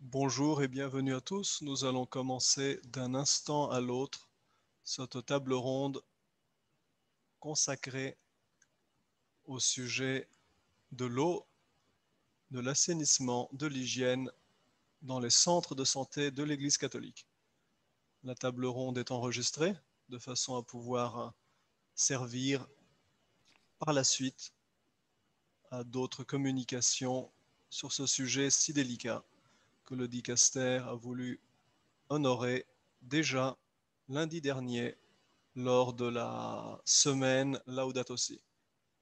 Bonjour et bienvenue à tous. Nous allons commencer d'un instant à l'autre cette table ronde consacrée au sujet de l'eau, de l'assainissement, de l'hygiène dans les centres de santé de l'Église catholique. La table ronde est enregistrée de façon à pouvoir servir par la suite à d'autres communications sur ce sujet si délicat que le dicaster a voulu honorer déjà lundi dernier lors de la semaine Laudato Si.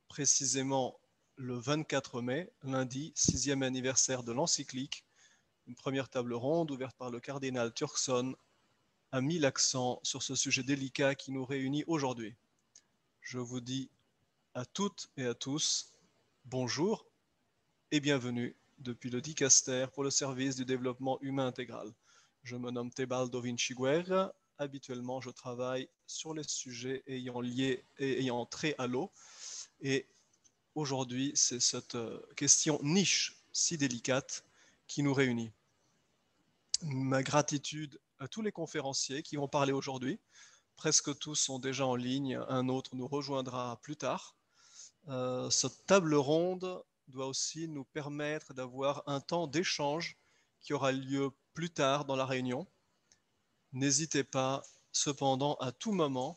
Précisément le 24 mai, lundi, 6e anniversaire de l'encyclique, une première table ronde ouverte par le cardinal Turkson a mis l'accent sur ce sujet délicat qui nous réunit aujourd'hui. Je vous dis à toutes et à tous bonjour et bienvenue depuis le dicaster pour le service du développement humain intégral. Je me nomme Tebaldo Vinci Guerra. Habituellement, je travaille sur les sujets ayant trait à l'eau. Et aujourd'hui, c'est cette question niche si délicate qui nous réunit. Ma gratitude à tous les conférenciers qui vont parler aujourd'hui. Presque tous sont déjà en ligne. Un autre nous rejoindra plus tard. Cette table ronde doit aussi nous permettre d'avoir un temps d'échange qui aura lieu plus tard dans la réunion. N'hésitez pas cependant à tout moment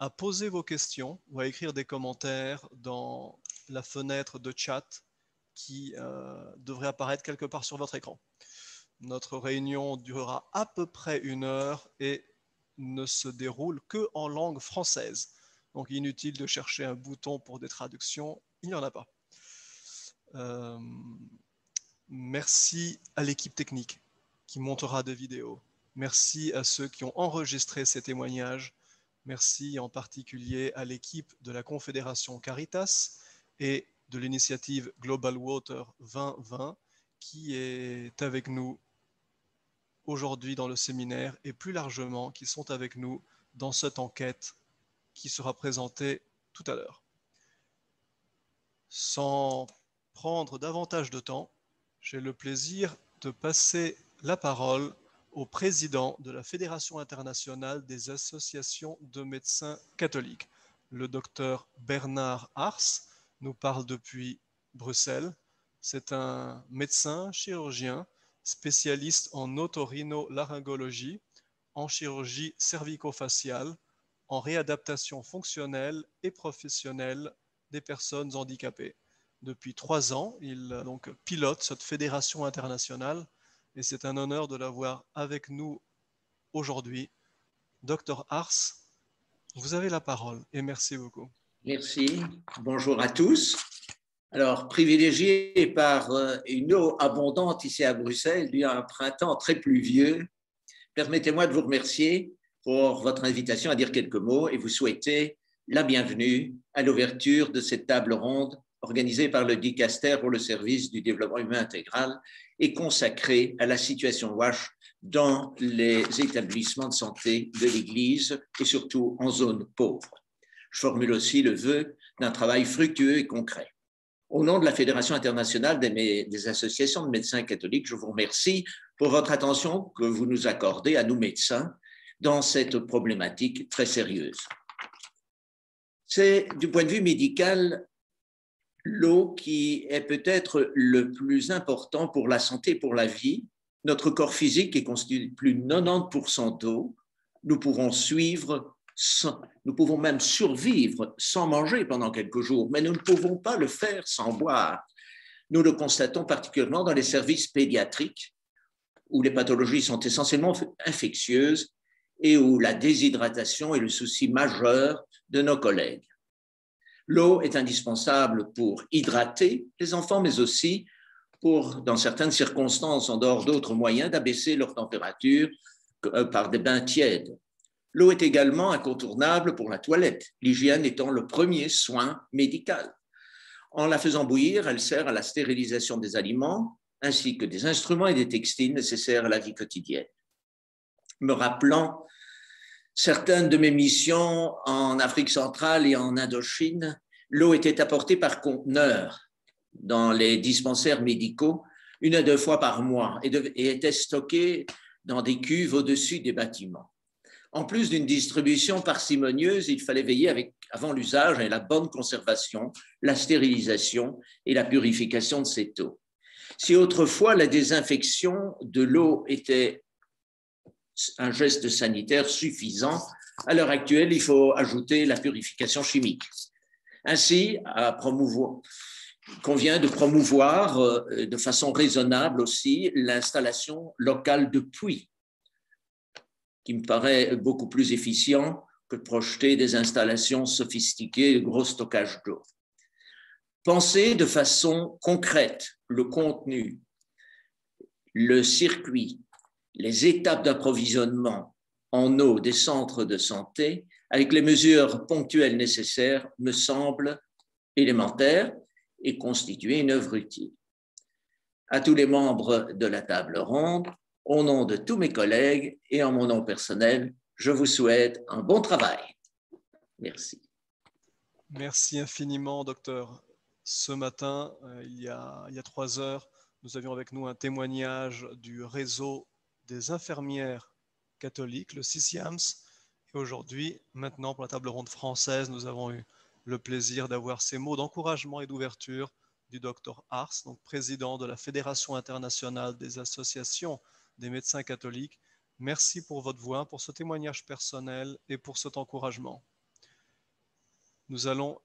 à poser vos questions ou à écrire des commentaires dans la fenêtre de chat qui devrait apparaître quelque part sur votre écran. Notre réunion durera à peu près 1 heure et ne se déroule qu'en langue française. Donc inutile de chercher un bouton pour des traductions, il n'y en a pas. Merci à l'équipe technique qui montera des vidéos. Merci à ceux qui ont enregistré ces témoignages. Merci en particulier à l'équipe de la Confédération Caritas et de l'initiative Global Water 2020 qui est avec nous aujourd'hui dans le séminaire et plus largement qui sont avec nous dans cette enquête qui sera présentée tout à l'heure. Sans prendre davantage de temps, j'ai le plaisir de passer la parole au président de la Fédération internationale des associations de médecins catholiques. Le docteur Bernard Ars nous parle depuis Bruxelles. C'est un médecin chirurgien spécialiste en otorhinolaryngologie, en chirurgie cervico-faciale, en réadaptation fonctionnelle et professionnelle des personnes handicapées. Depuis 3 ans, il donc pilote cette fédération internationale et c'est un honneur de l'avoir avec nous aujourd'hui. Docteur Ars, vous avez la parole et merci beaucoup. Merci. Bonjour à tous. Alors, privilégié par une eau abondante ici à Bruxelles, il y a un printemps très pluvieux, permettez-moi de vous remercier pour votre invitation à dire quelques mots et vous souhaiter la bienvenue à l'ouverture de cette table ronde organisée par le dicaster pour le service du développement humain intégral et consacrée à la situation WASH dans les établissements de santé de l'Église et surtout en zone pauvre. Je formule aussi le vœu d'un travail fructueux et concret. Au nom de la Fédération internationale des associations de médecins catholiques, je vous remercie pour votre attention que vous nous accordez à nous médecins dans cette problématique très sérieuse. C'est du point de vue médical l'eau qui est peut-être le plus important pour la santé, pour la vie. Notre corps physique est constitué de plus de 90% d'eau. Nous pouvons même survivre sans manger pendant quelques jours, mais nous ne pouvons pas le faire sans boire. Nous le constatons particulièrement dans les services pédiatriques, où les pathologies sont essentiellement infectieuses et où la déshydratation est le souci majeur de nos collègues. L'eau est indispensable pour hydrater les enfants, mais aussi pour, dans certaines circonstances, en dehors d'autres moyens, d'abaisser leur température par des bains tièdes. L'eau est également incontournable pour la toilette, l'hygiène étant le premier soin médical. En la faisant bouillir, elle sert à la stérilisation des aliments, ainsi que des instruments et des textiles nécessaires à la vie quotidienne. Me rappelant certaines de mes missions en Afrique centrale et en Indochine, l'eau était apportée par conteneurs dans les dispensaires médicaux 1 à 2 fois par mois et étaient stockées dans des cuves au-dessus des bâtiments. En plus d'une distribution parcimonieuse, il fallait veiller avant l'usage à la bonne conservation, la stérilisation et la purification de cette eau. Si autrefois la désinfection de l'eau était un geste sanitaire suffisant, à l'heure actuelle, il faut ajouter la purification chimique. Ainsi, il convient de promouvoir de façon raisonnable aussi l'installation locale de puits, qui me paraît beaucoup plus efficient que de projeter des installations sophistiquées de gros stockage d'eau. Penser de façon concrète le contenu, le circuit, les étapes d'approvisionnement en eau des centres de santé avec les mesures ponctuelles nécessaires me semble élémentaire et constituer une œuvre utile. À tous les membres de la table ronde, au nom de tous mes collègues et en mon nom personnel, je vous souhaite un bon travail. Merci. Merci infiniment, docteur. Ce matin, il y a 3 heures, nous avions avec nous un témoignage du réseau des infirmières catholiques, le CICIAMS. Et aujourd'hui, maintenant, pour la table ronde française, nous avons eu le plaisir d'avoir ces mots d'encouragement et d'ouverture du docteur Ars, donc président de la Fédération internationale des associations des médecins catholiques. Merci pour votre voix, pour ce témoignage personnel et pour cet encouragement. Nous allons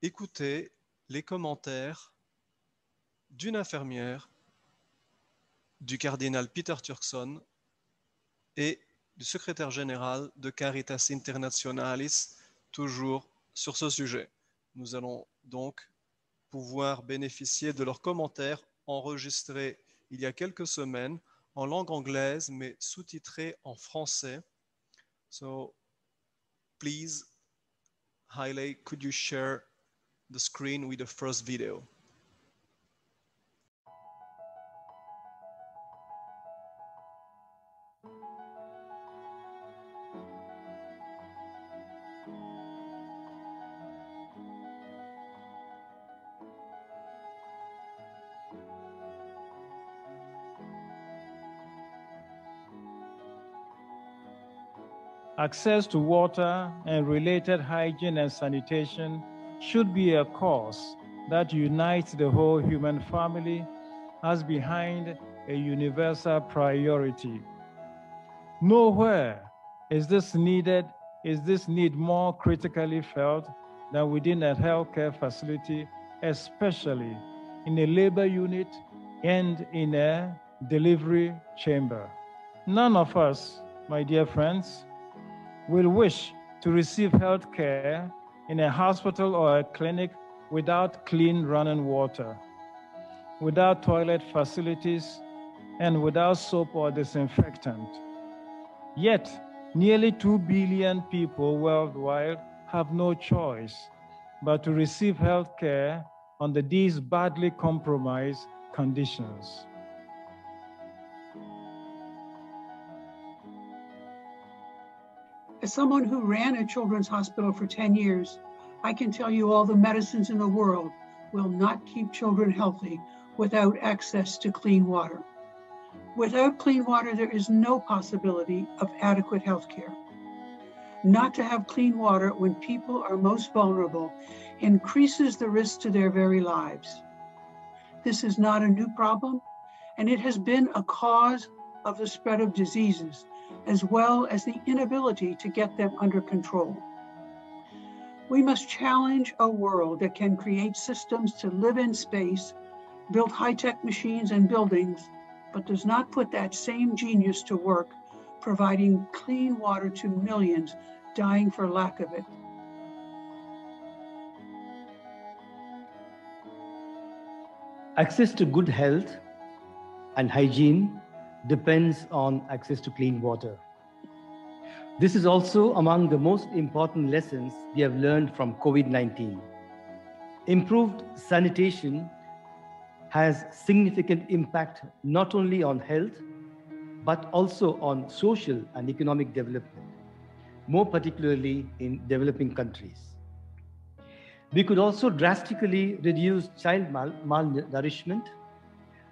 écouter les commentaires d'une infirmière, du cardinal Peter Turkson et du secrétaire général de Caritas Internationalis, toujours sur ce sujet. Nous allons donc pouvoir bénéficier de leurs commentaires enregistrés il y a quelques semaines en langue anglaise, mais sous-titrés en français. So, please, Haile, could you share the screen with the first video? Access to water and related hygiene and sanitation should be a cause that unites the whole human family as behind a universal priority. Nowhere is this need more critically felt than within a healthcare facility, especially in a labor unit and in a delivery chamber. None of us, my dear friends, will wish to receive health care in a hospital or a clinic without clean running water, without toilet facilities, and without soap or disinfectant. Yet, nearly 2 billion people worldwide have no choice but to receive health care under these badly compromised conditions. As someone who ran a children's hospital for 10 years, I can tell you all the medicines in the world will not keep children healthy without access to clean water. Without clean water, there is no possibility of adequate health care. Not to have clean water when people are most vulnerable increases the risk to their very lives. This is not a new problem, and it has been a cause of the spread of diseases, as well as the inability to get them under control. We must challenge a world that can create systems to live in space, build high-tech machines and buildings, but does not put that same genius to work, providing clean water to millions dying for lack of it. Access to good health and hygiene depends on access to clean water. This is also among the most important lessons we have learned from COVID-19. Improved sanitation has significant impact not only on health, but also on social and economic development, more particularly in developing countries. We could also drastically reduce child malnourishment,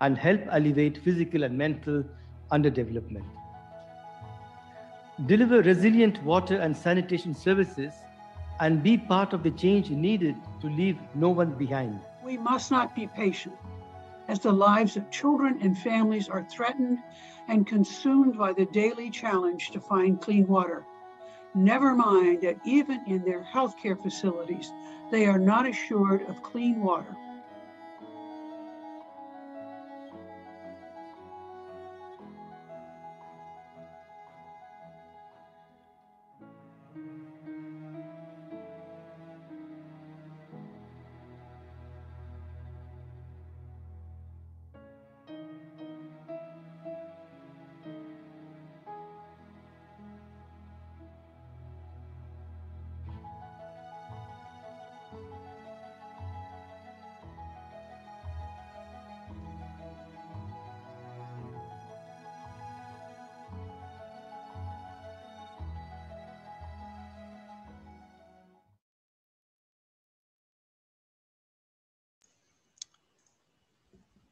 and help alleviate physical and mental underdevelopment. Deliver resilient water and sanitation services and be part of the change needed to leave no one behind. We must not be patient, as the lives of children and families are threatened and consumed by the daily challenge to find clean water. Never mind that even in their healthcare facilities, they are not assured of clean water.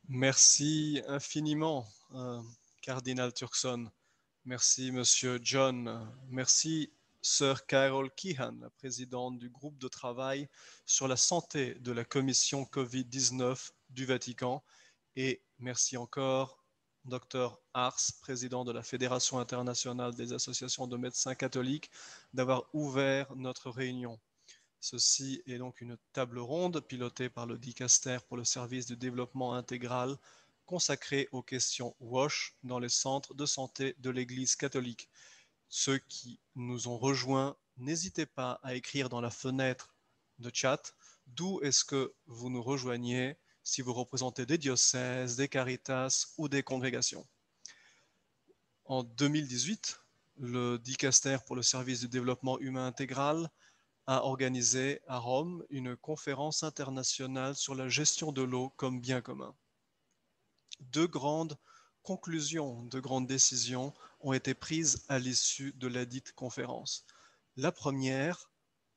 Merci infiniment, Cardinal Turkson. Merci, Monsieur John. Merci, Sœur Carol Keehan, la présidente du groupe de travail sur la santé de la commission COVID-19 du Vatican. Et merci encore, Dr Ars, président de la Fédération internationale des associations de médecins catholiques, d'avoir ouvert notre réunion. Ceci est donc une table ronde pilotée par le Dicaster pour le service de développement intégral consacrée aux questions WASH dans les centres de santé de l'Église catholique. Ceux qui nous ont rejoints, n'hésitez pas à écrire dans la fenêtre de chat d'où est-ce que vous nous rejoignez, si vous représentez des diocèses, des caritas ou des congrégations. En 2018, le Dicaster pour le service de développement humain intégral a organisé à Rome une conférence internationale sur la gestion de l'eau comme bien commun. Deux grandes conclusions, deux grandes décisions ont été prises à l'issue de la dite conférence. La première,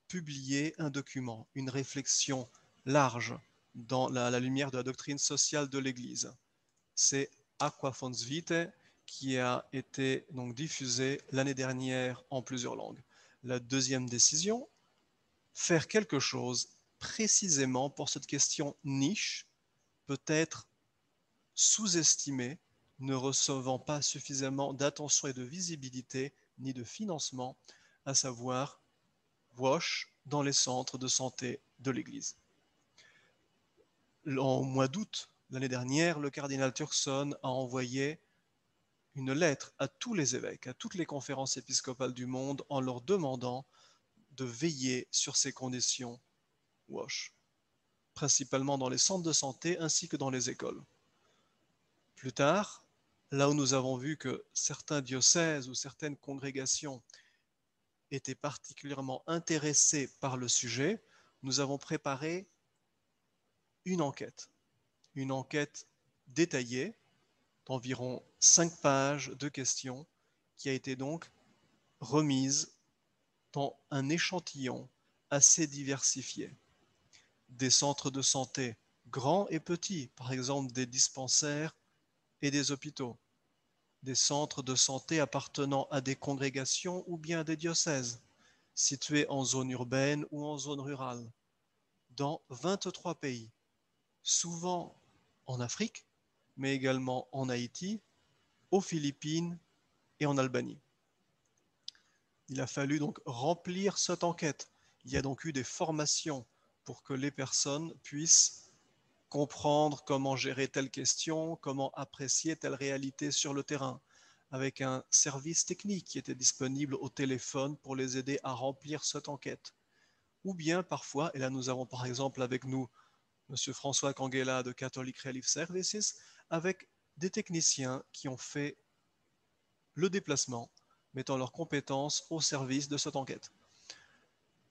publier un document, une réflexion large dans la lumière de la doctrine sociale de l'Église. C'est Aqua Fons Vitae qui a été donc diffusé l'année dernière en plusieurs langues. La deuxième décision, faire quelque chose précisément pour cette question niche, peut-être sous-estimée, ne recevant pas suffisamment d'attention et de visibilité, ni de financement, à savoir WASH dans les centres de santé de l'Église. En mois d'août l'année dernière, le cardinal Turkson a envoyé une lettre à tous les évêques, à toutes les conférences épiscopales du monde, en leur demandant de veiller sur ces conditions WASH, principalement dans les centres de santé ainsi que dans les écoles. Plus tard, là où nous avons vu que certains diocèses ou certaines congrégations étaient particulièrement intéressés par le sujet, nous avons préparé une enquête détaillée d'environ 5 pages de questions qui a été donc remise dans un échantillon assez diversifié. Des centres de santé grands et petits, par exemple des dispensaires et des hôpitaux, des centres de santé appartenant à des congrégations ou bien à des diocèses, situés en zone urbaine ou en zone rurale, dans 23 pays, souvent en Afrique, mais également en Haïti, aux Philippines et en Albanie. Il a fallu donc remplir cette enquête. Il y a donc eu des formations pour que les personnes puissent comprendre comment gérer telle question, comment apprécier telle réalité sur le terrain, avec un service technique qui était disponible au téléphone pour les aider à remplir cette enquête. Ou bien parfois, et là nous avons par exemple avec nous M. François Canguela de Catholic Relief Services, avec des techniciens qui ont fait le déplacement, mettant leurs compétences au service de cette enquête.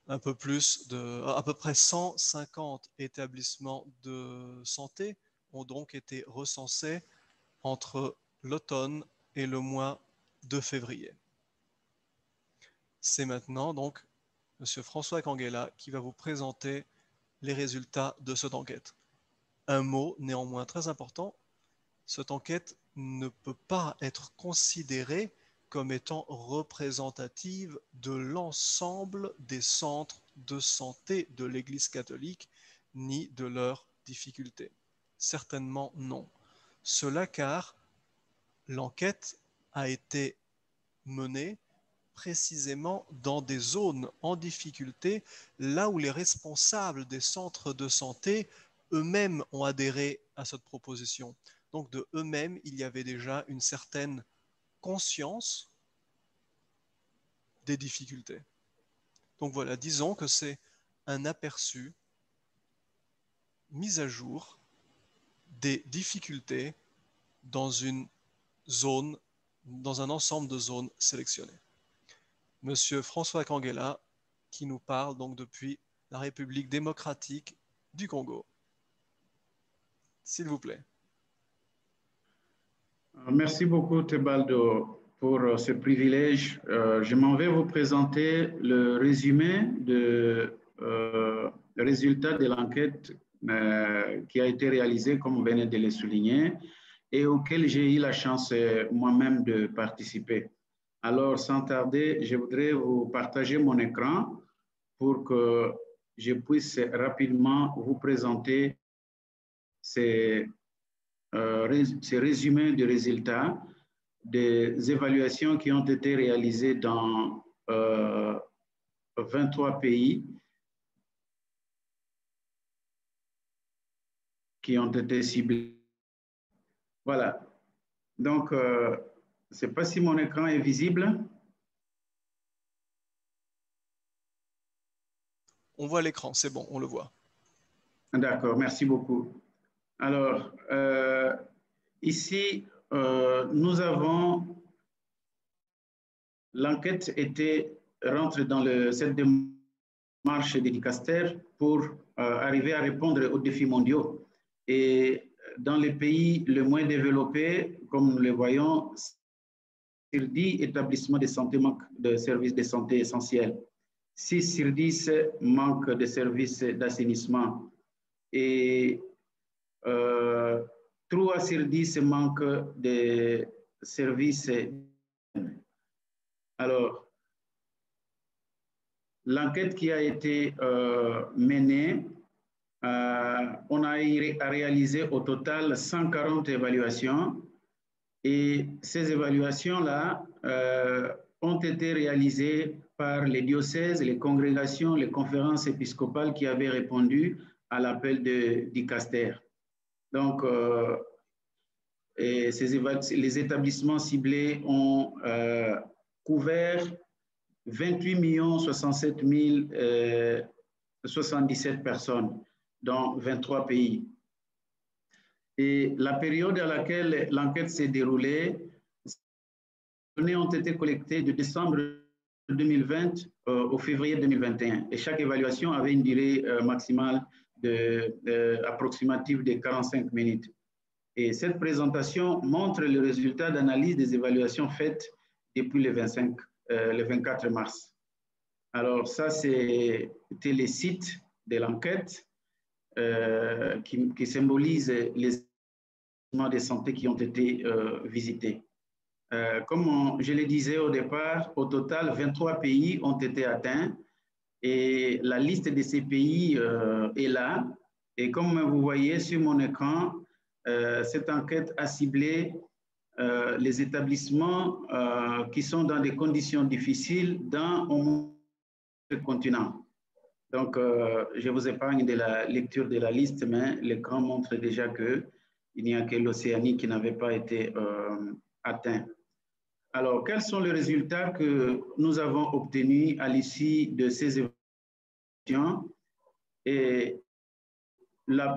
À peu près 150 établissements de santé ont donc été recensés entre l'automne et le mois de février. C'est maintenant donc M. François Canguela qui va vous présenter les résultats de cette enquête. Un mot néanmoins très important, cette enquête ne peut pas être considérée comme étant représentative de l'ensemble des centres de santé de l'Église catholique, ni de leurs difficultés. Certainement non. Cela car l'enquête a été menée précisément dans des zones en difficulté, là où les responsables des centres de santé eux-mêmes ont adhéré à cette proposition. Donc de eux-mêmes, il y avait déjà une certaine conscience des difficultés. Donc voilà, disons que c'est un aperçu mis à jour des difficultés dans une zone, dans un ensemble de zones sélectionnées. Monsieur François Kangela, qui nous parle donc depuis la République démocratique du Congo. S'il vous plaît. Merci beaucoup, Tebaldo, pour ce privilège. Je m'en vais vous présenter le résumé de résultats de l'enquête qui a été réalisée, comme vous venez de le souligner, et auquel j'ai eu la chance moi-même de participer. Alors, sans tarder, je voudrais vous partager mon écran pour que je puisse rapidement vous présenter ces résumés de résultats des évaluations qui ont été réalisées dans 23 pays qui ont été ciblés. Voilà. Donc, je ne sais pas si mon écran est visible. On voit l'écran, c'est bon, on le voit. D'accord, merci beaucoup. Alors, ici, nous avons, l'enquête rentre dans cette démarche des dicastères pour arriver à répondre aux défis mondiaux. Et dans les pays les moins développés, comme nous le voyons, sur 10 établissements de santé manquent de services de santé essentiels. 6 sur 10 manquent de services d'assainissement. Et 3 sur 10 manquent de services. Alors, l'enquête qui a été menée, on a réalisé au total 140 évaluations et ces évaluations-là ont été réalisées par les diocèses, les congrégations, les conférences épiscopales qui avaient répondu à l'appel de Dicaster. Donc, les établissements ciblés ont couvert 28 067 077 personnes dans 23 pays. Et la période à laquelle l'enquête s'est déroulée, les données ont été collectées de décembre 2020 au février 2021. Et chaque évaluation avait une durée maximale approximative de 45 minutes. Et cette présentation montre le résultat d'analyse des évaluations faites depuis le 24 mars. Alors ça, c'était les sites de l'enquête qui symbolisent les établissements de santé qui ont été visités. Comme je le disais au départ, au total, 23 pays ont été atteints et la liste de ces pays est là. Et comme vous voyez sur mon écran, cette enquête a ciblé les établissements qui sont dans des conditions difficiles dans au moins le continent. Donc, je vous épargne de la lecture de la liste, mais l'écran montre déjà qu'il n'y a que l'Océanie qui n'avait pas été atteint. Alors, quels sont les résultats que nous avons obtenus à l'issue de ces évaluations? Et le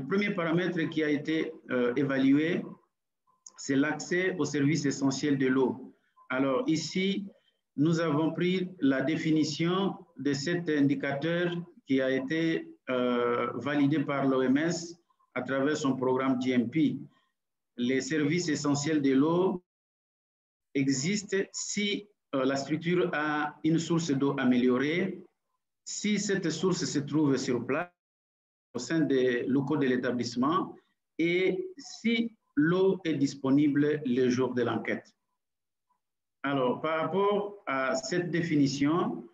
premier paramètre qui a été évalué, c'est l'accès aux services essentiels de l'eau. Alors ici, nous avons pris la définition de cet indicateur qui a été validé par l'OMS à travers son programme GMP. Les services essentiels de l'eau existent si la structure a une source d'eau améliorée, si cette source se trouve sur place au sein des locaux de l'établissement et si l'eau est disponible le jour de l'enquête. Alors, par rapport à cette définition,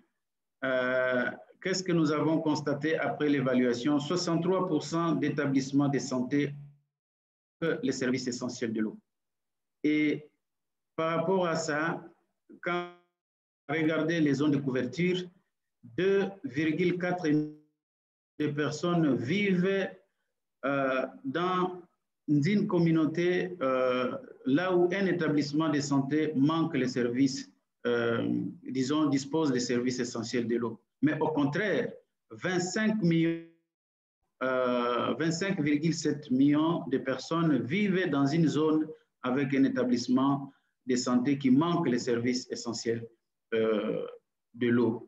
qu'est-ce que nous avons constaté après l'évaluation? 63% d'établissements de santé offrent les services essentiels de l'eau. Et par rapport à ça, quand on regarde les zones de couverture, 2,4 millions de personnes vivent dans une communauté là où un établissement de santé manque les services, disons, dispose des services essentiels de l'eau. Mais au contraire, 25,7 millions de personnes vivent dans une zone avec un établissement de santé qui manque les services essentiels de l'eau.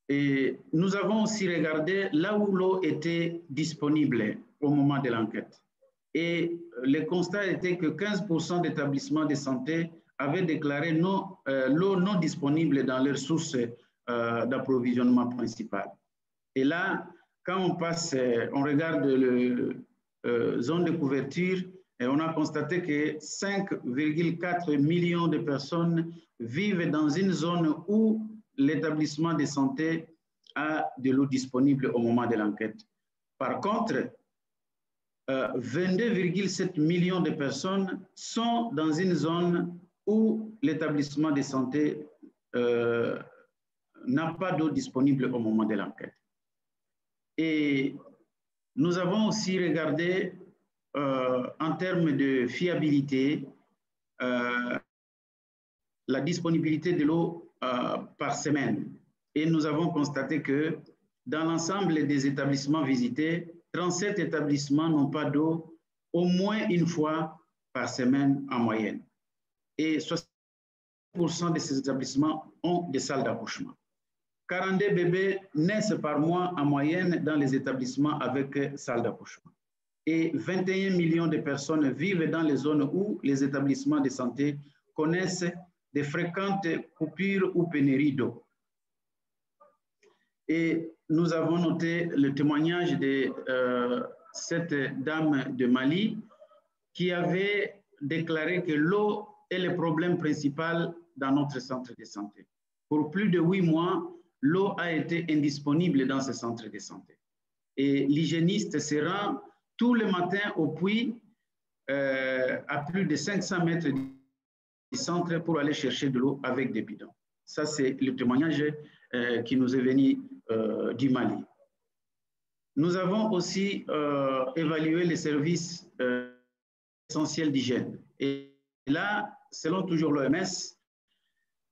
Et nous avons aussi regardé là où l'eau était disponible au moment de l'enquête. Et le constat était que 15% d'établissements de santé avaient déclaré l'eau non disponible dans leur source d'approvisionnement principale. Et là, quand on passe, on regarde la zone de couverture, et on a constaté que 5,4 millions de personnes vivent dans une zone où l'établissement de santé a de l'eau disponible au moment de l'enquête. Par contre, 22,7 millions de personnes sont dans une zone où l'établissement de santé n'a pas d'eau disponible au moment de l'enquête. Et nous avons aussi regardé en termes de fiabilité la disponibilité de l'eau par semaine. Et nous avons constaté que dans l'ensemble des établissements visités, 37 établissements n'ont pas d'eau au moins une fois par semaine en moyenne. Et 60% de ces établissements ont des salles d'accouchement. 42 bébés naissent par mois en moyenne dans les établissements avec salle d'accouchement. Et 21 millions de personnes vivent dans les zones où les établissements de santé connaissent de fréquentes coupures ou pénuries d'eau. Et nous avons noté le témoignage de cette dame de Mali qui avait déclaré que l'eau est le problème principal dans notre centre de santé. Pour plus de 8 mois, l'eau a été indisponible dans ce centre de santé. Et l'hygiéniste se rend tous les matins au puits à plus de 500 mètres du centre pour aller chercher de l'eau avec des bidons. Ça, c'est le témoignage qui nous est venu du Mali. Nous avons aussi évalué les services essentiels d'hygiène. Et là, selon toujours l'OMS,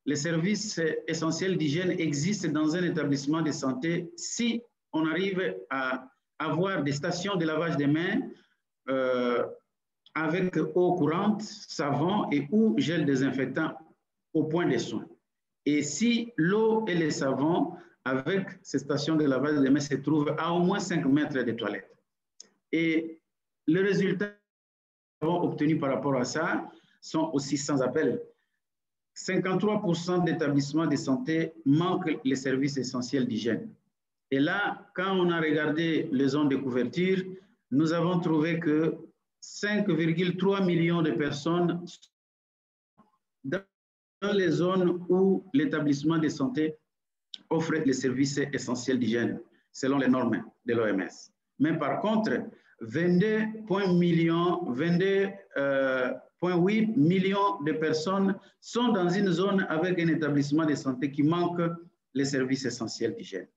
les services essentiels d'hygiène existent dans un établissement de santé si on arrive à avoir des stations de lavage des mains avec eau courante, savon et ou gel désinfectant au point des soins. Et si l'eau et les savons avec ces stations de lavage des mains se trouvent à au moins 5 mètres des toilettes. Et les résultats que nous avons obtenus par rapport à ça sont aussi sans appel. 53% d'établissements de santé manquent les services essentiels d'hygiène. Et là, quand on a regardé les zones de couverture, nous avons trouvé que 5,3 millions de personnes dans les zones où l'établissement de santé offre les services essentiels d'hygiène, selon les normes de l'OMS. Mais par contre, 22,8 millions de personnes sont dans une zone avec un établissement de santé qui manque les services essentiels d'hygiène.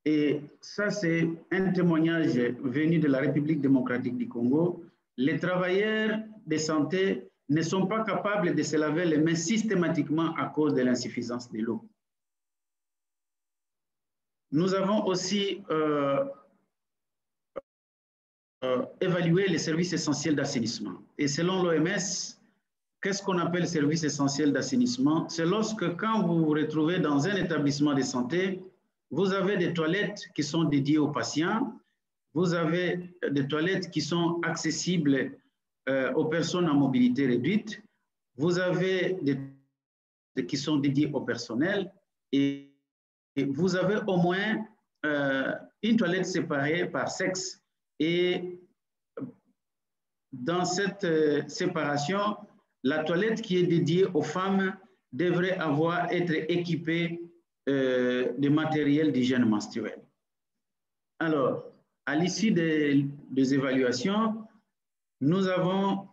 Et ça, c'est un témoignage venu de la République démocratique du Congo. Les travailleurs de santé ne sont pas capables de se laver les mains systématiquement à cause de l'insuffisance de l'eau. Nous avons aussi évalué les services essentiels d'assainissement. Et selon l'OMS, qu'est-ce qu'on appelle service essentiel d'assainissement? C'est lorsque, quand vous vous retrouvez dans un établissement de santé, vous avez des toilettes qui sont dédiées aux patients, vous avez des toilettes qui sont accessibles aux personnes à mobilité réduite, vous avez des qui sont dédiées au personnel et vous avez au moins une toilette séparée par sexe Et dans cette séparation, la toilette qui est dédiée aux femmes devrait être équipée de matériel d'hygiène menstruelle. Alors, à l'issue des évaluations, nous avons,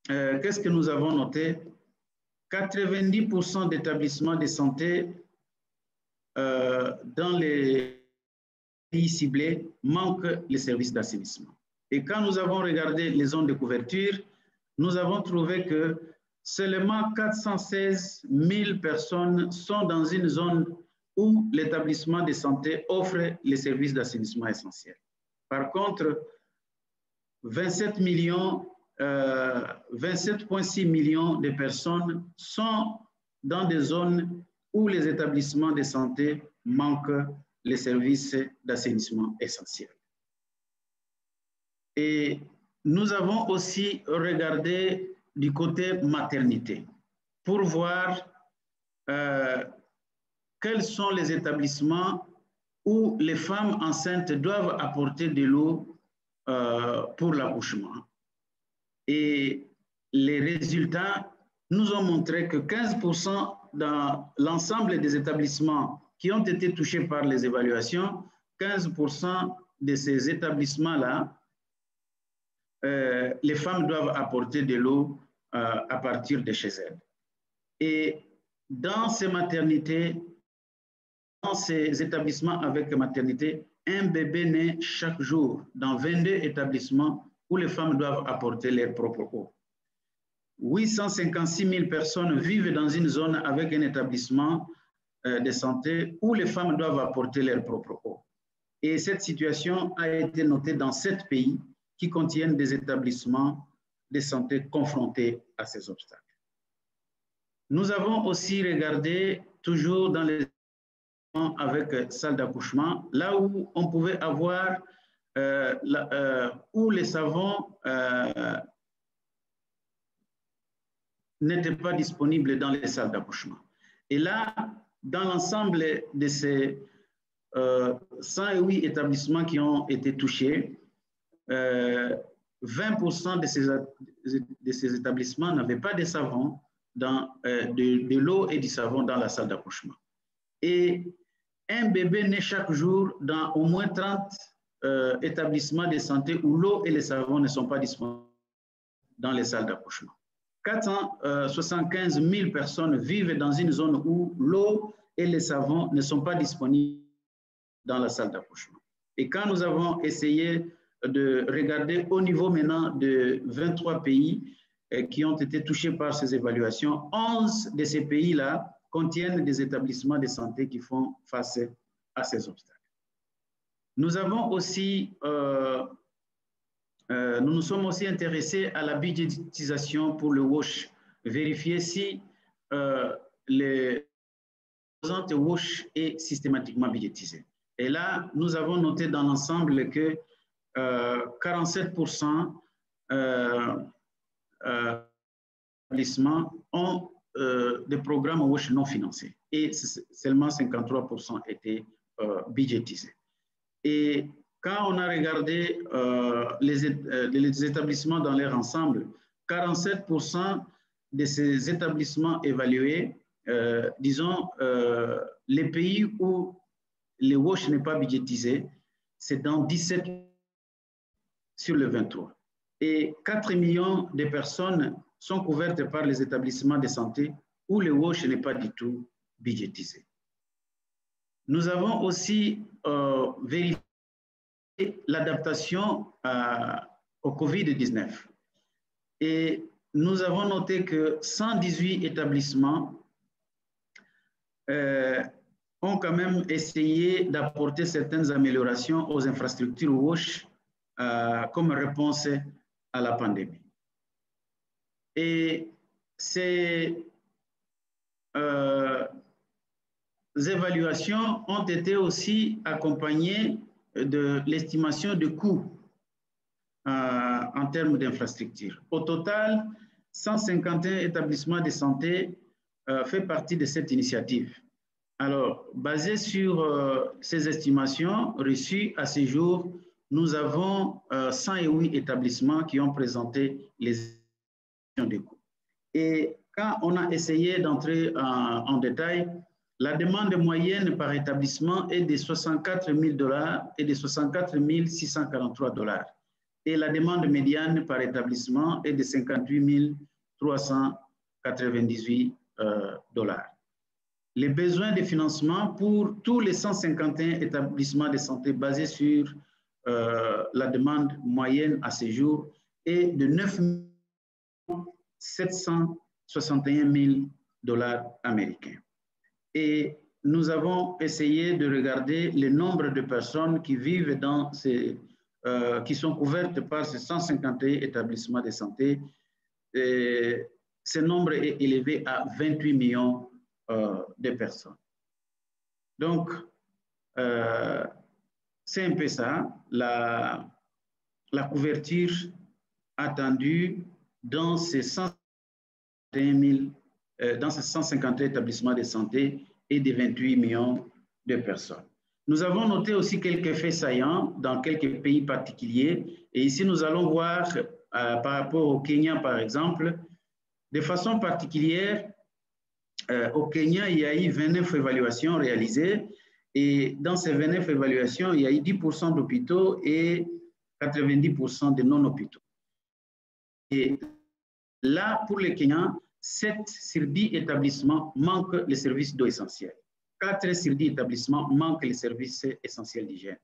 qu'est-ce que nous avons noté? 90% d'établissements de santé dans les pays ciblés manquent les services d'assainissement. Et quand nous avons regardé les zones de couverture, nous avons trouvé que seulement 416 000 personnes sont dans une zone où l'établissement de santé offre les services d'assainissement essentiels. Par contre, 27,6 millions de personnes sont dans des zones où les établissements de santé manquent les services d'assainissement essentiels. Et nous avons aussi regardé du côté maternité pour voir quels sont les établissements où les femmes enceintes doivent apporter de l'eau pour l'accouchement. Et les résultats nous ont montré que 15% dans l'ensemble des établissements qui ont été touchés par les évaluations, 15% de ces établissements-là, les femmes doivent apporter de l'eau à partir de chez elles. Et dans ces maternités, dans ces établissements avec maternité, un bébé naît chaque jour dans 22 établissements où les femmes doivent apporter leur propre eau. 856 000 personnes vivent dans une zone avec un établissement de santé où les femmes doivent apporter leur propre eau. Et cette situation a été notée dans 7 pays qui contiennent des établissements de santé confrontés à ces obstacles. Nous avons aussi regardé, toujours dans les avec salle d'accouchement, là où on pouvait avoir, où les savons n'étaient pas disponibles dans les salles d'accouchement. Et là, dans l'ensemble de ces 108 établissements qui ont été touchés, 20% de ces établissements n'avaient pas de savon, de l'eau et du savon dans la salle d'accouchement. Et un bébé naît chaque jour dans au moins 30 établissements de santé où l'eau et les savons ne sont pas disponibles dans les salles d'accouchement. 475 000 personnes vivent dans une zone où l'eau et les savons ne sont pas disponibles dans la salle d'accouchement. Et quand nous avons essayé de regarder au niveau maintenant de 23 pays qui ont été touchés par ces évaluations, 11 de ces pays-là contiennent des établissements de santé qui font face à ces obstacles. Nous avons aussi, nous nous sommes aussi intéressés à la budgétisation pour le WASH, vérifier si les composantes WASH est systématiquement budgétisée. Et là, nous avons noté dans l'ensemble que 47% d'établissements ont des programmes WASH non financés et seulement 53% étaient budgétisés. Et quand on a regardé les établissements dans leur ensemble, 47% de ces établissements évalués, disons, les pays où le WASH n'est pas budgétisé, c'est dans 17 sur le 23. Et 4 millions de personnes sont couvertes par les établissements de santé où le WASH n'est pas du tout budgétisé. Nous avons aussi vérifié l'adaptation au COVID-19. Et nous avons noté que 118 établissements ont quand même essayé d'apporter certaines améliorations aux infrastructures WASH comme réponse à la pandémie. Et ces évaluations ont été aussi accompagnées de l'estimation de coûts en termes d'infrastructures. Au total, 151 établissements de santé fait partie de cette initiative. Alors, basé sur ces estimations reçues à ce jour, nous avons 108 établissements qui ont présenté les des coûts. Et quand on a essayé d'entrer en détail, la demande moyenne par établissement est de $64 000 et de $64 643. Et la demande médiane par établissement est de $58 398. Les besoins de financement pour tous les 151 établissements de santé basés sur la demande moyenne à ce jour est de $9 761 000 américains. Et nous avons essayé de regarder le nombre de personnes qui vivent dans qui sont couvertes par ces 151 établissements de santé. Et ce nombre est élevé à 28 millions de personnes. Donc, c'est un peu ça, la couverture attendue dans ces 150 établissements de santé et de 28 millions de personnes. Nous avons noté aussi quelques faits saillants dans quelques pays particuliers. Et ici, nous allons voir, par rapport au Kenya, par exemple, de façon particulière, au Kenya, il y a eu 29 évaluations réalisées. Et dans ces 29 évaluations, il y a eu 10% d'hôpitaux et 90% de non-hôpitaux. Et là, pour les Kenyans, 7 sur 10 établissements manquent les services d'eau essentiels. 4 sur 10 établissements manquent les services essentiels d'hygiène.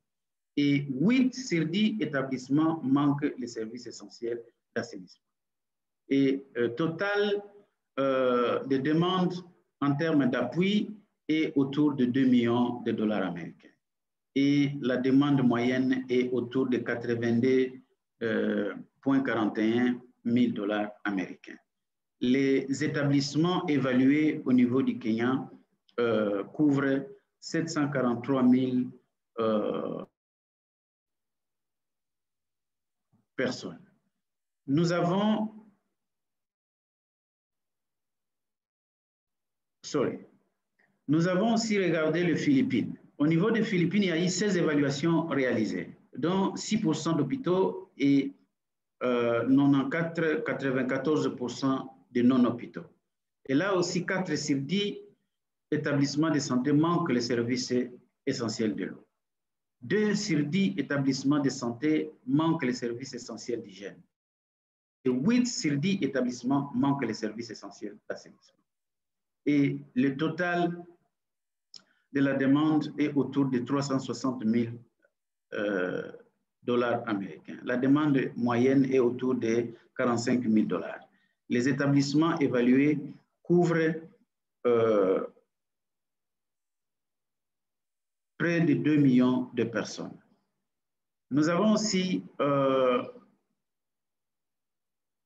Et 8 sur 10 établissements manquent les services essentiels d'assainissement. Et total de demandes en termes d'appui est autour de $2 millions américains. Et la demande moyenne est autour de 82,41 $000 américains. Les établissements évalués au niveau du Kenya couvrent 743 000 personnes. Nous avons aussi regardé les Philippines. Au niveau des Philippines, il y a eu 16 évaluations réalisées, dont 6% d'hôpitaux et 94% de non-hôpitaux. Et là aussi, 4 sur 10 établissements de santé manquent les services essentiels de l'eau. 2 sur 10 établissements de santé manquent les services essentiels d'hygiène. Et 8 sur 10 établissements manquent les services essentiels d'assainissement. Et le total de la demande est autour de 360 000 $ américains. La demande moyenne est autour de 45 000 $. Les établissements évalués couvrent près de 2 millions de personnes. Nous avons aussi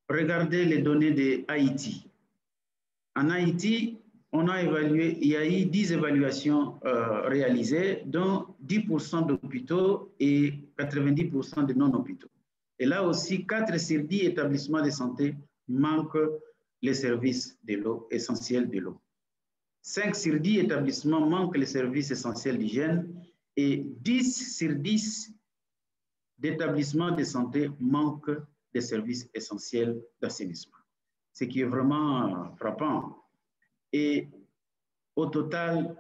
regardé les données de Haïti. En Haïti, on a évalué, il y a eu 10 évaluations réalisées, dont 10% d'hôpitaux et 90% de non-hôpitaux. Et là aussi, 4 sur 10 établissements de santé manquent les services de l'eau, essentiels de l'eau. 5 sur 10 établissements manquent les services essentiels d'hygiène et 10 sur 10 d'établissements de santé manquent des services essentiels d'assainissement. Ce qui est vraiment frappant. Et au total,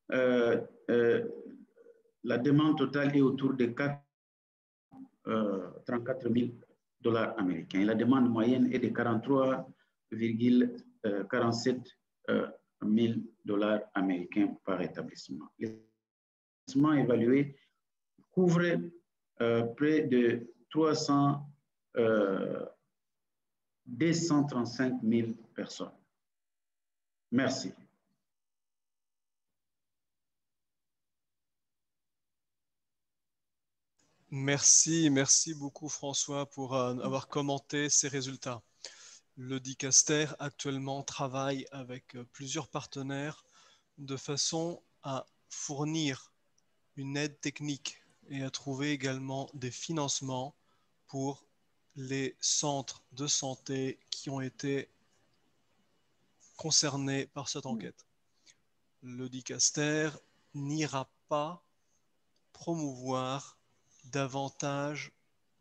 la demande totale est autour de 34 000 $ américains. Et la demande moyenne est de 43,47 000 $ américains par établissement. Les établissements évalués couvrent près de 235 000 personnes. Merci. Merci beaucoup François pour avoir commenté ces résultats. Le Dicaster actuellement travaille avec plusieurs partenaires de façon à fournir une aide technique et à trouver également des financements pour les centres de santé qui ont été concernés par cette enquête. Le Dicaster n'ira pas promouvoir davantage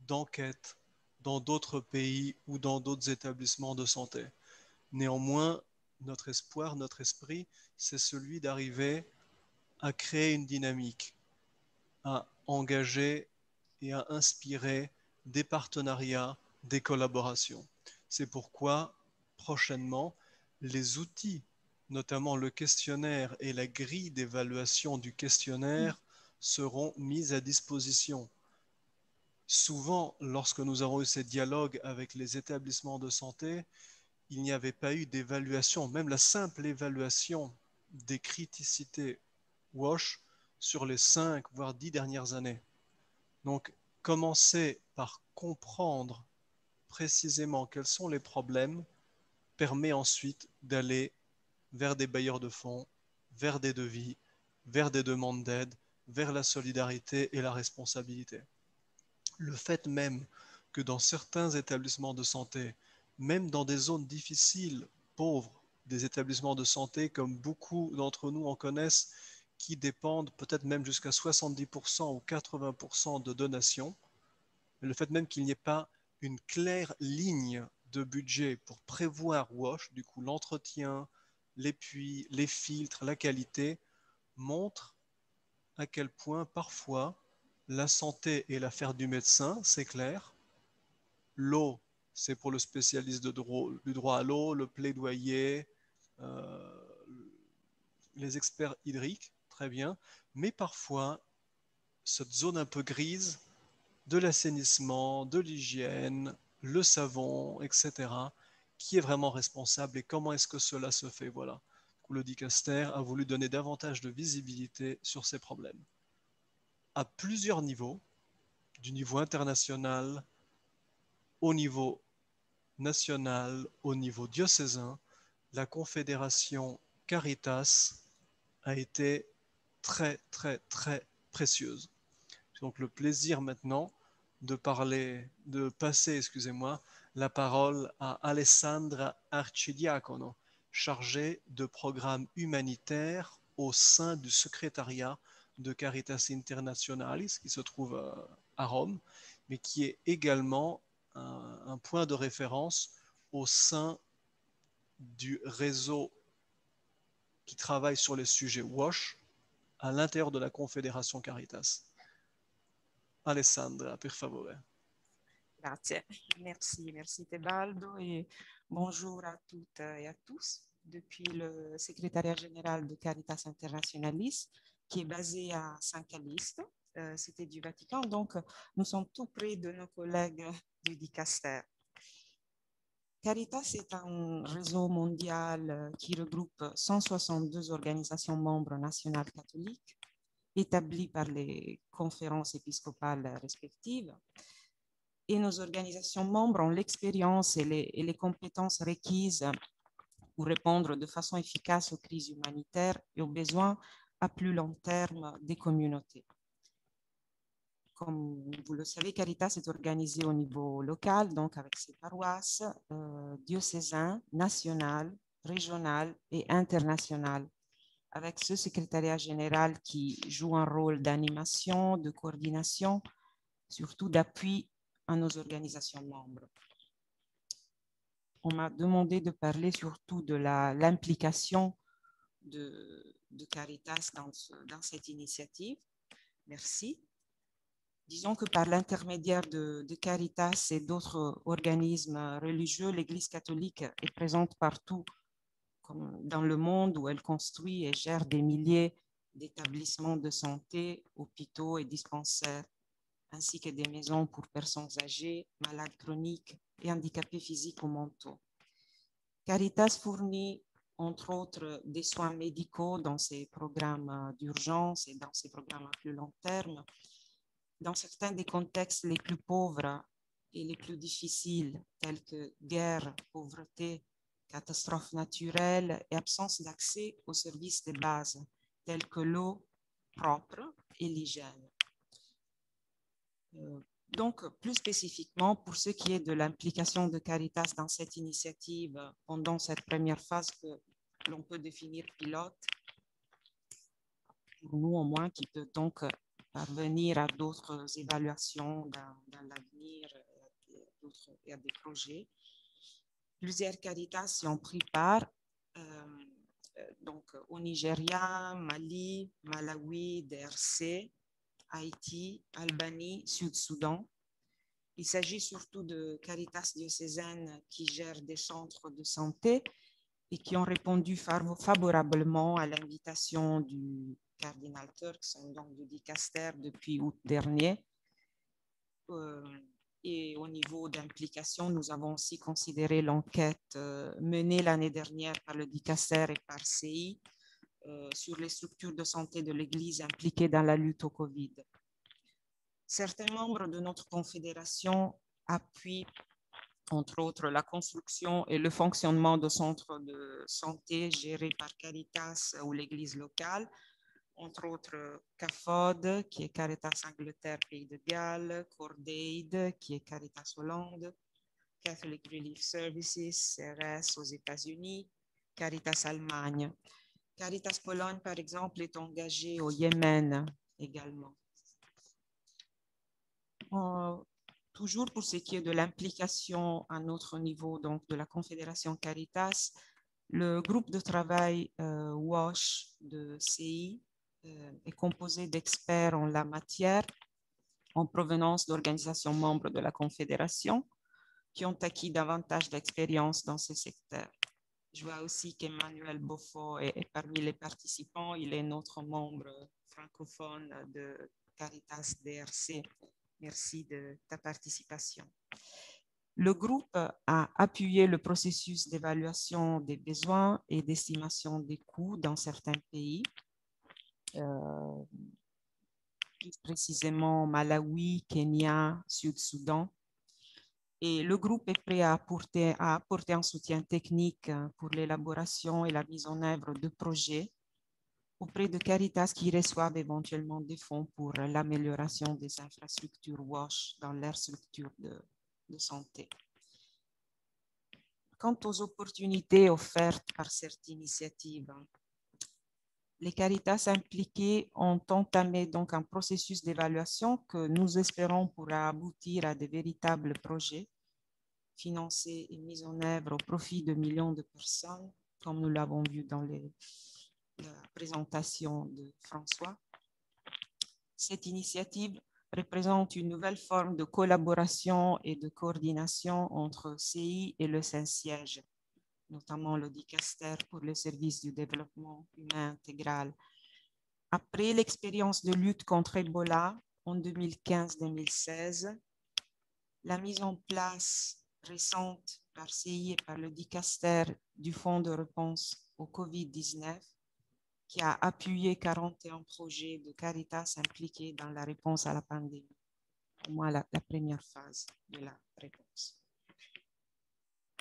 d'enquêtes dans d'autres pays ou dans d'autres établissements de santé. Néanmoins, notre espoir, notre esprit, c'est celui d'arriver à créer une dynamique, à engager et à inspirer des partenariats, des collaborations. C'est pourquoi, prochainement, les outils, notamment le questionnaire et la grille d'évaluation du questionnaire, seront mis à disposition. Souvent, lorsque nous avons eu ces dialogues avec les établissements de santé, il n'y avait pas eu d'évaluation, même la simple évaluation des criticités WASH sur les 5 voire 10 dernières années. Donc, commencer par comprendre précisément quels sont les problèmes permet ensuite d'aller vers des bailleurs de fonds, vers des devis, vers des demandes d'aide, vers la solidarité et la responsabilité. Le fait même que dans certains établissements de santé, même dans des zones difficiles, pauvres, des établissements de santé, comme beaucoup d'entre nous en connaissent, qui dépendent peut-être même jusqu'à 70% ou 80% de donations, le fait même qu'il n'y ait pas une claire ligne de budget pour prévoir WASH, du coup l'entretien, les puits, les filtres, la qualité, montre à quel point parfois la santé est l'affaire du médecin, c'est clair. L'eau, c'est pour le spécialiste du droit à l'eau, le plaidoyer, les experts hydriques, très bien. Mais parfois, cette zone un peu grise de l'assainissement, de l'hygiène, le savon, etc., qui est vraiment responsable et comment est-ce que cela se fait, voilà. Le dicaster a voulu donner davantage de visibilité sur ces problèmes. À plusieurs niveaux, du niveau international au niveau national, au niveau diocésain, la Confédération Caritas a été très, très, très précieuse. J'ai donc le plaisir maintenant de passer, excusez-moi, la parole à Alessandra Arcidiacono, chargée de programmes humanitaires au sein du secrétariat de Caritas Internationalis, qui se trouve à Rome, mais qui est également un point de référence au sein du réseau qui travaille sur les sujets WASH à l'intérieur de la Confédération Caritas. Alessandra, per favore. Grazie, merci Tebaldo et bonjour à toutes et à tous depuis le secrétariat général de Caritas Internationalis qui est basé à Saint-Calixte, cité du Vatican. Donc, nous sommes tout près de nos collègues du dicaster. Caritas est un réseau mondial qui regroupe 162 organisations membres nationales catholiques établies par les conférences épiscopales respectives. Et nos organisations membres ont l'expérience et les compétences requises pour répondre de façon efficace aux crises humanitaires et aux besoins à plus long terme des communautés. Comme vous le savez, Caritas est organisée au niveau local, donc avec ses paroisses diocésaines, nationales, régionales et internationales, avec ce secrétariat général qui joue un rôle d'animation, de coordination, surtout d'appui à nos organisations membres. On m'a demandé de parler surtout de l'implication de Caritas dans cette initiative. Merci. Disons que par l'intermédiaire de Caritas et d'autres organismes religieux, l'Église catholique est présente partout dans le monde où elle construit et gère des milliers d'établissements de santé, hôpitaux et dispensaires, ainsi que des maisons pour personnes âgées, malades chroniques et handicapés physiques ou mentaux. Caritas fournit, entre autres, des soins médicaux dans ses programmes d'urgence et dans ses programmes à plus long terme, dans certains des contextes les plus pauvres et les plus difficiles, tels que guerre, pauvreté, catastrophes naturelles et absence d'accès aux services de base, tels que l'eau propre et l'hygiène. Donc, plus spécifiquement, pour ce qui est de l'implication de Caritas dans cette initiative pendant cette première phase que l'on peut définir pilote, pour nous au moins, qui peut donc parvenir à d'autres évaluations dans l'avenir et à des projets. Plusieurs Caritas y ont pris part, donc au Nigeria, Mali, Malawi, DRC, Haïti, Albanie, Sud-Soudan. Il s'agit surtout de Caritas diocésaines qui gèrent des centres de santé et qui ont répondu favorablement à l'invitation du cardinal Turks, donc du dicaster, depuis août dernier. Et au niveau d'implication, nous avons aussi considéré l'enquête menée l'année dernière par le dicaster et par CI sur les structures de santé de l'Église impliquées dans la lutte au Covid. Certains membres de notre confédération appuient, entre autres, la construction et le fonctionnement de centres de santé gérés par Caritas ou l'Église locale, entre autres CAFOD, qui est Caritas Angleterre, Pays de Galles, Cordaid, qui est Caritas Hollande, Catholic Relief Services, CRS aux États-Unis, Caritas Allemagne. Caritas Pologne, par exemple, est engagée au Yémen également. Toujours pour ce qui est de l'implication à notre niveau, donc de la Confédération Caritas, le groupe de travail WASH de CI est composé d'experts en la matière en provenance d'organisations membres de la Confédération qui ont acquis davantage d'expérience dans ce secteur. Je vois aussi qu'Emmanuel Beaufort est parmi les participants. Il est notre membre francophone de Caritas DRC. Merci de ta participation. Le groupe a appuyé le processus d'évaluation des besoins et d'estimation des coûts dans certains pays, plus précisément Malawi, Kenya, Sud-Soudan. Et le groupe est prêt à apporter un soutien technique pour l'élaboration et la mise en œuvre de projets auprès de Caritas qui reçoivent éventuellement des fonds pour l'amélioration des infrastructures WASH dans leurs structures de santé. Quant aux opportunités offertes par cette initiative, les Caritas impliquées ont entamé donc un processus d'évaluation que nous espérons pourra aboutir à de véritables projets financés et mis en œuvre au profit de millions de personnes, comme nous l'avons vu dans la présentation de François. Cette initiative représente une nouvelle forme de collaboration et de coordination entre CI et le Saint-Siège, notamment le dicaster pour le service du développement humain intégral. Après l'expérience de lutte contre Ebola en 2015-2016, la mise en place récente par CI et par le dicaster du Fonds de réponse au Covid-19, qui a appuyé 41 projets de Caritas impliqués dans la réponse à la pandémie, au moins la première phase de la réponse.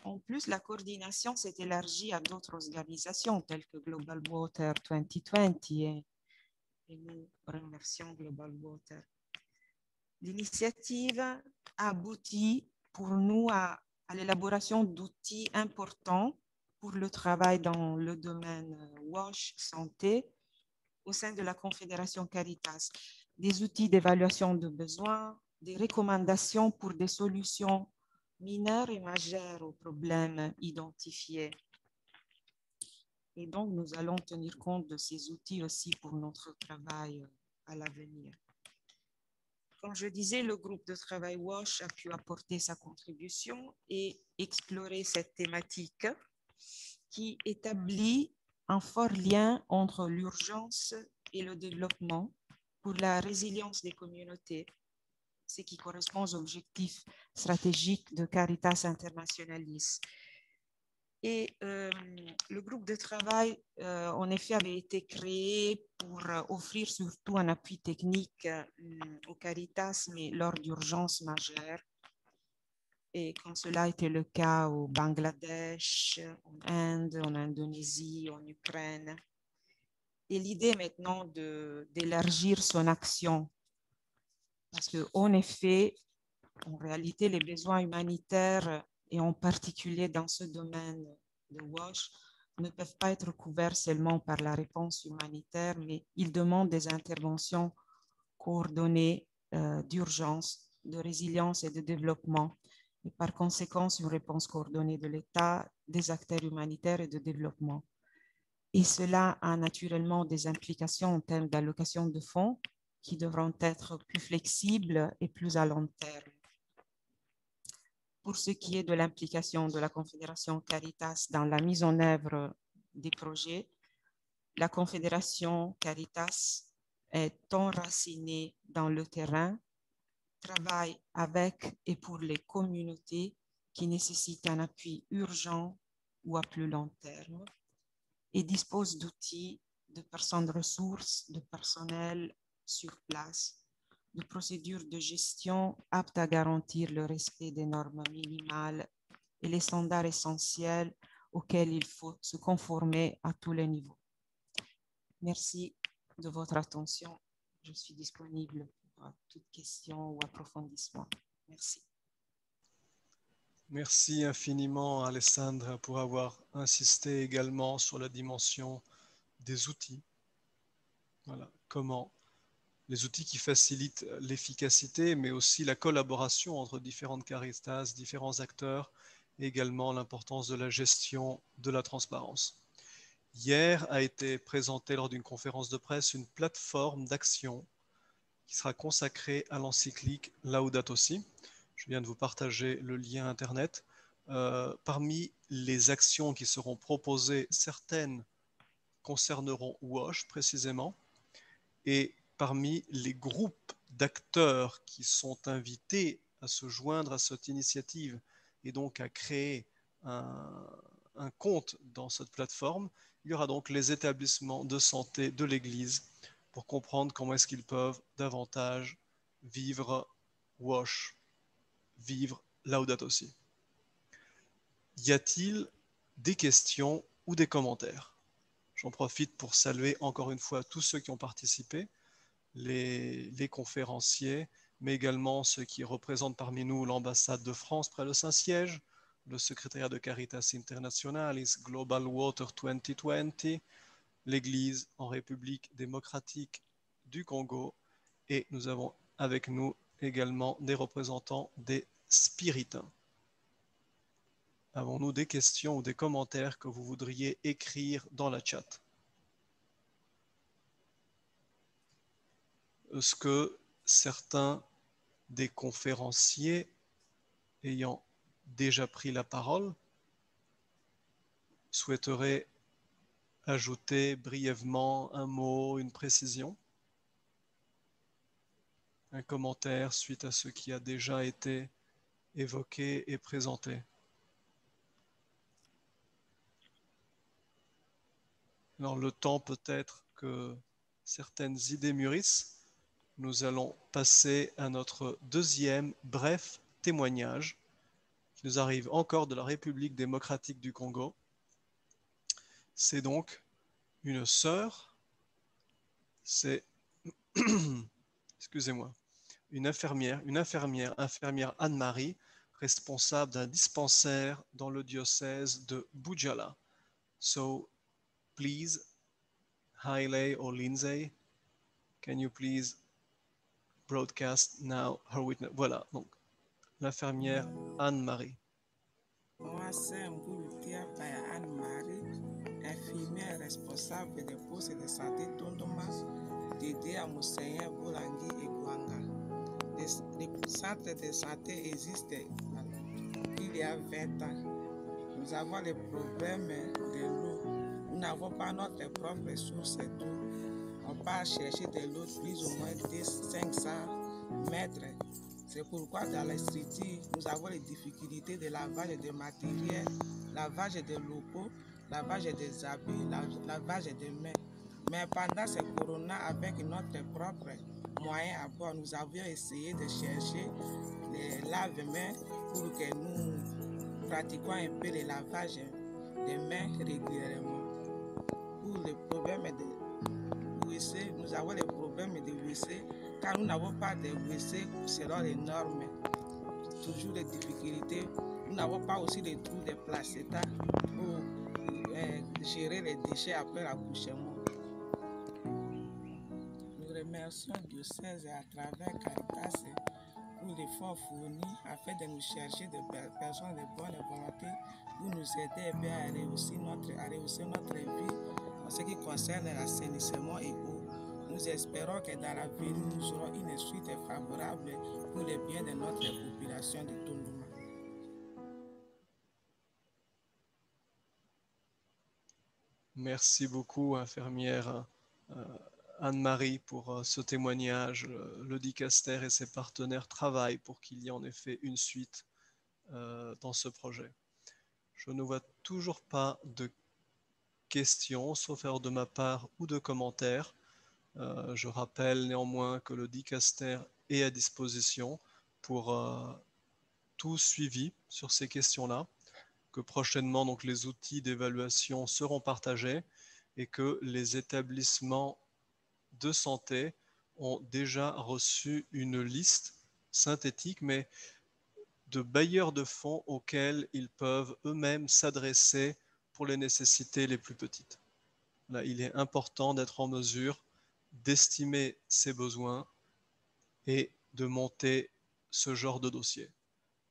En plus, la coordination s'est élargie à d'autres organisations telles que Global Water 2020 et nous remercions Global Water. L'initiative a abouti pour nous à l'élaboration d'outils importants pour le travail dans le domaine WASH santé au sein de la Confédération Caritas. Des outils d'évaluation de besoins, des recommandations pour des solutions mineures et majeures aux problèmes identifiés. Et donc, nous allons tenir compte de ces outils aussi pour notre travail à l'avenir. Comme je disais, le groupe de travail WASH a pu apporter sa contribution et explorer cette thématique qui établit un fort lien entre l'urgence et le développement pour la résilience des communautés, ce qui correspond aux objectifs stratégiques de Caritas Internationalis. Et le groupe de travail, en effet, avait été créé pour offrir surtout un appui technique aux Caritas, mais lors d'urgences majeures. Et comme cela était le cas au Bangladesh, en Inde, en Indonésie, en Ukraine. Et l'idée maintenant d'élargir son action, parce qu'en effet, en réalité, les besoins humanitaires, et en particulier dans ce domaine de WASH, ne peuvent pas être couverts seulement par la réponse humanitaire, mais ils demandent des interventions coordonnée d'urgence, de résilience et de développement, et par conséquent une réponse coordonnée de l'État, des acteurs humanitaires et de développement. Et cela a naturellement des implications en termes d'allocation de fonds qui devront être plus flexibles et plus à long terme. Pour ce qui est de l'implication de la Confédération Caritas dans la mise en œuvre des projets, la Confédération Caritas est enracinée dans le terrain, travaille avec et pour les communautés qui nécessitent un appui urgent ou à plus long terme et dispose d'outils, de personnes ressources, de personnel sur place, de procédures de gestion aptes à garantir le respect des normes minimales et les standards essentiels auxquels il faut se conformer à tous les niveaux. Merci de votre attention. Je suis disponible pour toute question ou approfondissement. Merci. Merci infiniment, Alessandra, pour avoir insisté également sur la dimension des outils. Voilà, comment les outils qui facilitent l'efficacité, mais aussi la collaboration entre différentes caritas, différents acteurs, et également l'importance de la gestion de la transparence. Hier a été présentée lors d'une conférence de presse une plateforme d'action qui sera consacrée à l'encyclique Laudato Si. Je viens de vous partager le lien Internet. Parmi les actions qui seront proposées, certaines concerneront WASH précisément, et parmi les groupes d'acteurs qui sont invités à se joindre à cette initiative et donc à créer un compte dans cette plateforme, il y aura donc les établissements de santé de l'Église pour comprendre comment est-ce qu'ils peuvent davantage vivre WASH, vivre Laudato Si. Y a-t-il des questions ou des commentaires? J'en profite pour saluer encore une fois tous ceux qui ont participé, les conférenciers, mais également ceux qui représentent parmi nous l'ambassade de France près le Saint-Siège, le secrétariat de Caritas Internationalis, Global Water 2020, l'Église en République démocratique du Congo, et nous avons avec nous également des représentants des Spiritains. Avons-nous des questions ou des commentaires que vous voudriez écrire dans la chat? Est-ce que certains des conférenciers ayant déjà pris la parole souhaiteraient ajouter brièvement un mot, une précision, un commentaire suite à ce qui a déjà été évoqué et présenté? Alors le temps peut-être que certaines idées mûrissent. Nous allons passer à notre deuxième bref témoignage qui nous arrive encore de la République démocratique du Congo. C'est donc une sœur, c'est, excusez-moi, une infirmière Anne-Marie, responsable d'un dispensaire dans le diocèse de Bujala. So, please, Haile or Lindsay, can you please broadcast now her witness? Voilà, donc l'infirmière Anne-Marie. Moi, c'est Mbouloutia Paya Anne-Marie, infirmière responsable des postes de santé Tondoma, dédié à Monseigneur Boulangui et Gwanga. Les centres de santé existent il y a 20 ans. Nous avons les problèmes de l'eau. Nous n'avons pas notre propre source d'eau. On part chercher de l'eau plus ou moins de 500 mètres. C'est pourquoi dans les structures, nous avons les difficultés de lavage de matériel, lavage de locaux, lavage des habits, lavage des mains. Mais pendant ce corona, avec notre propre moyen à bord, nous avions essayé de chercher les lave-mains pour que nous pratiquions un peu le lavage des mains régulièrement. Pour le problème de WC, nous avons les problèmes de WC car nous n'avons pas de WC selon les normes. Toujours des difficultés. Nous n'avons pas aussi les trous de placenta pour gérer les déchets après l'accouchement. Nous remercions le diocèse et à travers Caritas pour l'effort fourni afin de nous chercher de personnes de bonne volonté pour nous aider à réussir notre vie en ce qui concerne l'assainissement et eau. Nous espérons que dans l'avenir, nous aurons une suite favorable pour le bien de notre population de Tunduma. Merci beaucoup, infirmière Anne-Marie, pour ce témoignage. Le Dicaster et ses partenaires travaillent pour qu'il y ait en effet une suite dans ce projet. Je ne vois toujours pas de questions, sauf erreur de ma part ou de commentaires. Je rappelle néanmoins que le Dicaster est à disposition pour tout suivi sur ces questions-là, que prochainement donc, les outils d'évaluation seront partagés et que les établissements de santé ont déjà reçu une liste synthétique, mais de bailleurs de fonds auxquels ils peuvent eux-mêmes s'adresser pour les nécessités les plus petites. Là, il est important d'être en mesure d'estimer ses besoins et de monter ce genre de dossier.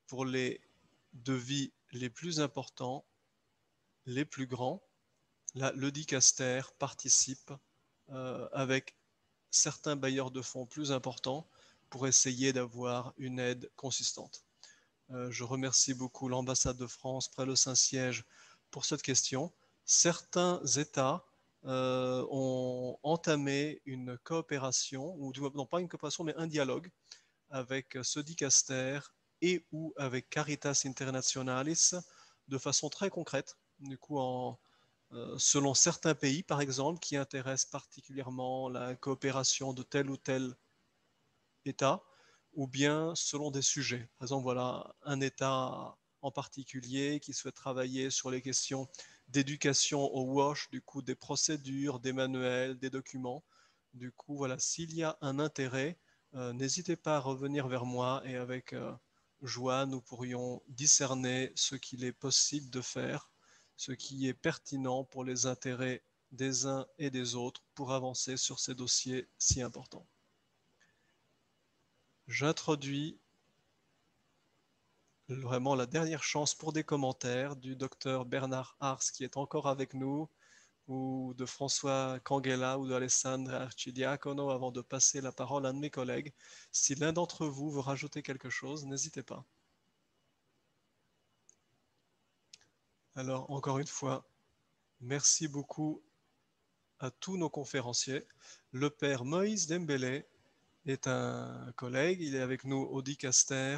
Pour les devis les plus importants, les plus grands, là, le Dicaster participe avec certains bailleurs de fonds plus importants pour essayer d'avoir une aide consistante. Je remercie beaucoup l'ambassade de France près le Saint-Siège pour cette question. Certains États ont entamé une coopération, ou non pas une coopération, mais un dialogue avec ce Dicaster et ou avec Caritas Internationalis de façon très concrète. Du coup, selon certains pays, par exemple, qui intéressent particulièrement la coopération de tel ou tel État, ou bien selon des sujets. Par exemple, voilà un État en particulier qui souhaite travailler sur les questions d'éducation au WASH, du coup des procédures, des manuels, des documents. Du coup, voilà, s'il y a un intérêt, n'hésitez pas à revenir vers moi et avec joie, nous pourrions discerner ce qu'il est possible de faire, ce qui est pertinent pour les intérêts des uns et des autres pour avancer sur ces dossiers si importants. J'introduis vraiment la dernière chance pour des commentaires du docteur Bernard Ars qui est encore avec nous, ou de François Canguela ou d'Alessandre Archidiacono avant de passer la parole à un de mes collègues. Si l'un d'entre vous veut rajouter quelque chose, n'hésitez pas. Alors, encore une fois, merci beaucoup à tous nos conférenciers. Le père Moïse Dembélé est un collègue, il est avec nous au Dicaster.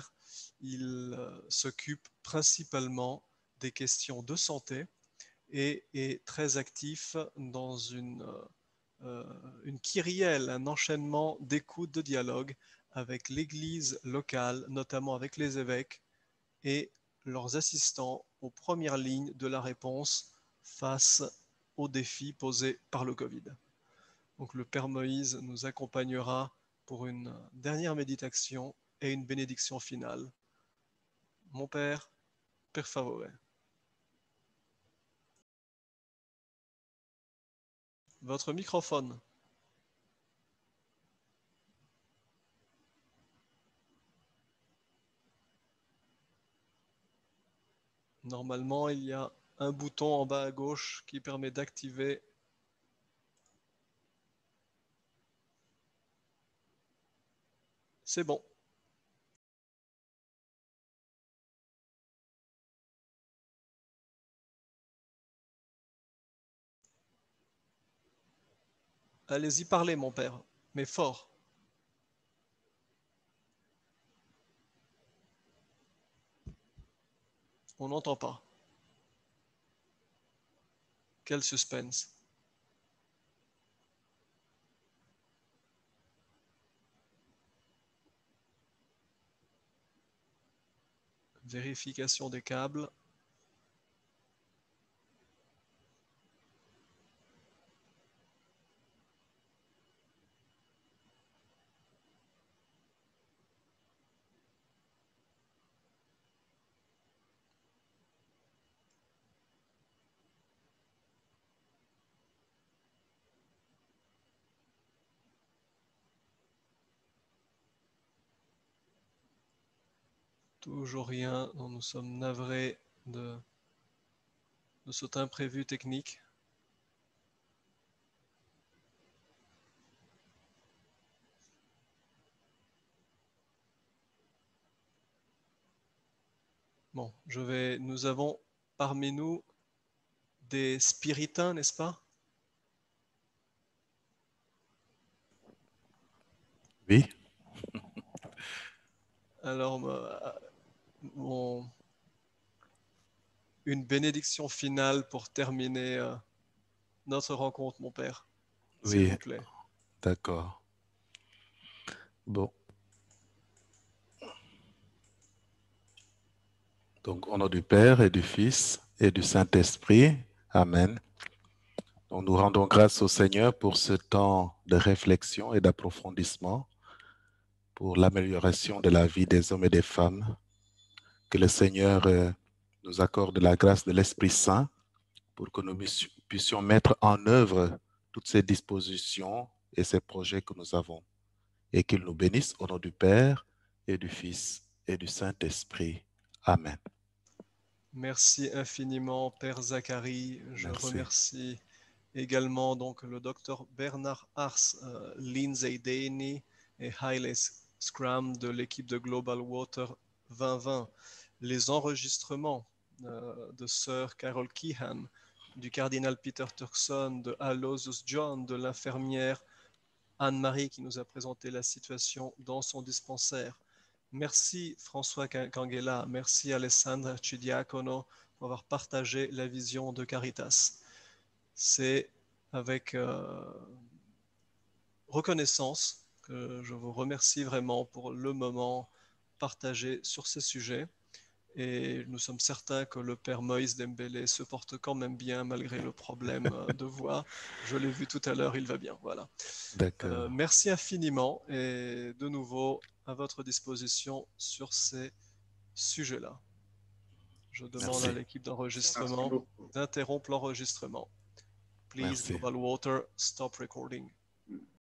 Il s'occupe principalement des questions de santé et est très actif dans une kyrielle, un enchaînement d'écoute, de dialogue avec l'Église locale, notamment avec les évêques et leurs assistants aux premières lignes de la réponse face aux défis posés par le Covid. Donc le Père Moïse nous accompagnera pour une dernière méditation et une bénédiction finale. Mon Père, per favore. Votre microphone. Normalement, il y a un bouton en bas à gauche qui permet d'activer. C'est bon. Allez-y, parlez, mon père, mais fort. On n'entend pas. Quel suspense. Vérification des câbles. Toujours rien. Nous sommes navrés de cet imprévu technique. Bon, nous avons parmi nous des spiritains, n'est-ce pas? Oui. Alors, une bénédiction finale pour terminer notre rencontre, mon père, s'il Oui, vous plaît. d'accord. Bon. Donc, au nom du Père et du Fils et du Saint-Esprit, Amen. Donc, nous rendons grâce au Seigneur pour ce temps de réflexion et d'approfondissement, pour l'amélioration de la vie des hommes et des femmes. Que le Seigneur nous accorde la grâce de l'Esprit Saint pour que nous puissions mettre en œuvre toutes ces dispositions et ces projets que nous avons. Et qu'il nous bénisse au nom du Père et du Fils et du Saint-Esprit. Amen. Merci infiniment, Père Zacharie. Je Merci. remercie également donc le docteur Bernard Ars, Lindsay Daney et Haile Scram de l'équipe de Global Water 2020. Les enregistrements de Sir Carol Keehan, du cardinal Peter Turkson, de Aloysius John, de l'infirmière Anne-Marie qui nous a présenté la situation dans son dispensaire. Merci François Canguela, merci Alessandra Cidiacono pour avoir partagé la vision de Caritas. C'est avec reconnaissance que je vous remercie vraiment pour le moment partagé sur ces sujets. Et nous sommes certains que le père Moïse Dembélé se porte quand même bien malgré le problème de voix. Je l'ai vu tout à l'heure, il va bien. Voilà. D'accord. Merci infiniment et de nouveau à votre disposition sur ces sujets-là. Je demande à Merci. l'équipe Merci d'enregistrement beaucoup. d'interrompre l'enregistrement. Please, Merci. Global Water, stop recording.